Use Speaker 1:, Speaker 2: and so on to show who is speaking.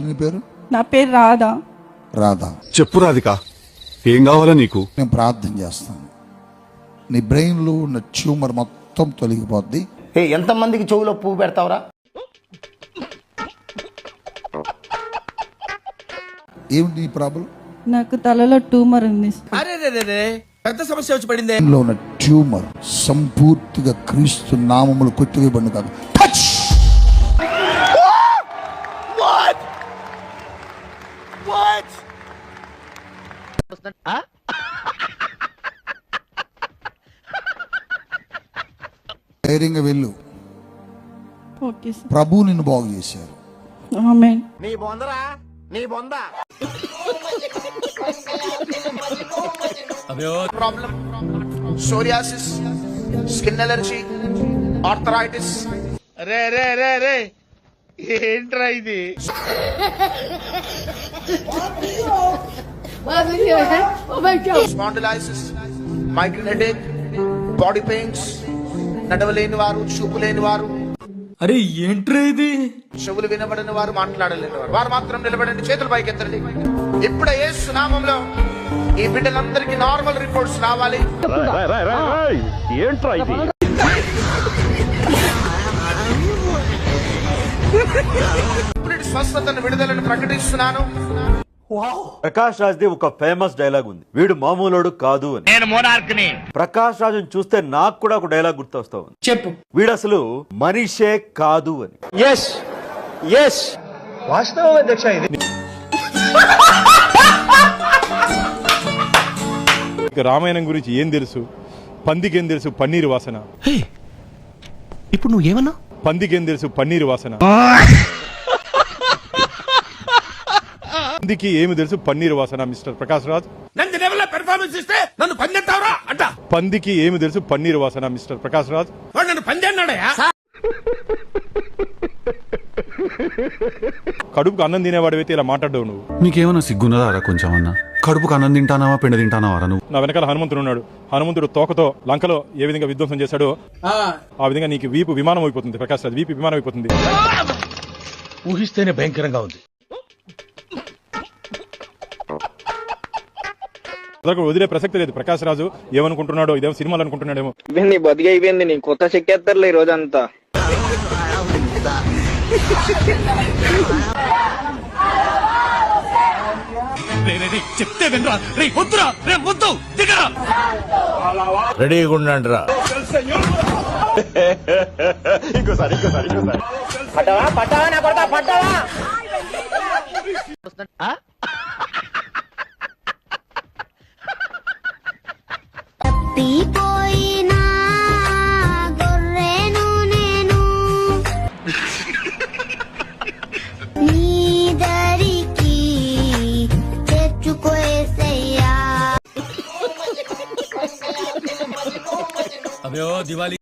Speaker 1: నీ పేరు?
Speaker 2: నా పేరు రాధా.
Speaker 1: రాధా,
Speaker 3: చెప్పు రాధిక, ఏం కావాలా నీకు?
Speaker 1: నేను ప్రార్థన చేస్తాను. నీ బ్రెయిన్లో ఉన్న ట్యూమర్ మొత్తం తొలగిపోద్ది.
Speaker 4: ఎంతమందికి చెవులో పువ్వు పెడతావురా?
Speaker 1: ఏమిటి నీ ప్రాబ్లం?
Speaker 2: నాకు తలలో ట్యూమర్ ఉంది.
Speaker 5: పెద్ద సమస్య వచ్చి పడింది.
Speaker 1: లో ఉన్న ట్యూమర్ సంపూర్తిగా క్రీస్తు నామములు కొట్టివేయబడిన కాదు. టచ్! ధైర్యంగా వెళ్ళు.
Speaker 2: Okay sir.
Speaker 1: ప్రభు నిన్ను బాగు చేశారు.
Speaker 2: ఆమేన్.
Speaker 4: నీ బొందరా, నీ బొంద. Problem psoriasis, skin allergy, arthritis.
Speaker 5: రే రే రే రే ఏంట్రా ఇది?
Speaker 4: Spondylosis, migraine headache, body pains, నడవలేని వారు, చూపు లేని వారు,
Speaker 5: అరే ఏంట్రా ఇది?
Speaker 4: చెవులు వినబడిన వారు, మాట్లాడలేని వారు, వారు మాత్రం నిలబడండి, చేతులు పైకెత్తండి. ఇప్పుడే యేసు నామములో ఈ బిడ్డలందరికీ నార్మల్ రిపోర్ట్స్ రావాలి.
Speaker 6: ఏంట్రా ఇది?
Speaker 4: ఇప్పుడు స్వస్థతను, విడుదలను ప్రకటిస్తున్నాను.
Speaker 6: ప్రకాష్ రాజ్ ది ఒక ఫేమస్ డైలాగ్ ఉంది, వీడు మామూలుడు కాదు అని.
Speaker 5: నేను మోనార్క్ ని.
Speaker 6: ప్రకాష్ రాజ్ చూస్తే నాకు కూడా ఒక డైలాగ్ గుర్తొస్తా ఉంది.
Speaker 5: చెప్పు.
Speaker 6: వీడు అసలు మనిషే కాదు అని.
Speaker 4: వాస్తవం అధ్యక్ష ఇది.
Speaker 7: రామాయణం గురించి ఏం తెలుసు? పందికేం తెలుసు? పన్నీరు వాసన.
Speaker 5: ఇప్పుడు నువ్వు ఏమన్నా?
Speaker 7: పందికేం తెలుసు? పన్నీరు వాసన. పందికి ఏమి తెలుసు? పన్నీరు వాసన. మిస్టర్ ప్రకాష్ రాజ్,
Speaker 5: నంది పెర్ఫార్మెన్స్ ఇస్తే నన్ను పందెంటావరా అంట.
Speaker 7: పందికి ఏమి తెలుసు? పన్నీరు వాసన. మిస్టర్ ప్రకాష్ రాజ్,
Speaker 5: వాడు నన్ను పందెన్నాడయా?
Speaker 7: కడుపుకు అన్నం తినేవాడివైతే ఇలా మాట్లాడవు నువ్వు.
Speaker 3: నీకేమన్నా సిగ్గున్నదారా కొంచెం అన్నా? కడుపుకు అన్నం తింటానావా, పిండ తింటానావారా నువ్వు?
Speaker 7: నా వెనకాల హనుమంతుడు ఉన్నాడు. హనుమంతుడు తోకతో లంకలో ఏ విధంగా విధ్వంసం చేశాడో ఆ విధంగా నీకు వీపు విమానం అయిపోతుంది. ప్రకాష్ రాజ్, వీపు విమానం అయిపోతుంది.
Speaker 5: ఊహిస్తేనే భయంకరంగా ఉంది.
Speaker 7: వదిలే ప్రసక్తి లేదు. ప్రకాష్ రాజు ఏమనుకుంటున్నాడో, ఇదేమో సినిమాలు అనుకుంటున్నాడేమో.
Speaker 8: నీ బతికి అయిపోయింది, నీ కొత్త చెక్కేస్తారులే ఈ రోజంతా.
Speaker 5: చెప్తే వినరా? రే వద్దురా, రే వద్దు, దిగరా.
Speaker 9: రెడీగా ఉండండి రా.
Speaker 4: పట్టావా పట్టావా నా కొడతా, పట్టావా?
Speaker 10: తప్పిపోయినా గొర్రెను నేను నీ దరికి తెచ్చుకోసయ్యా.
Speaker 5: అయ్యో దివాలి.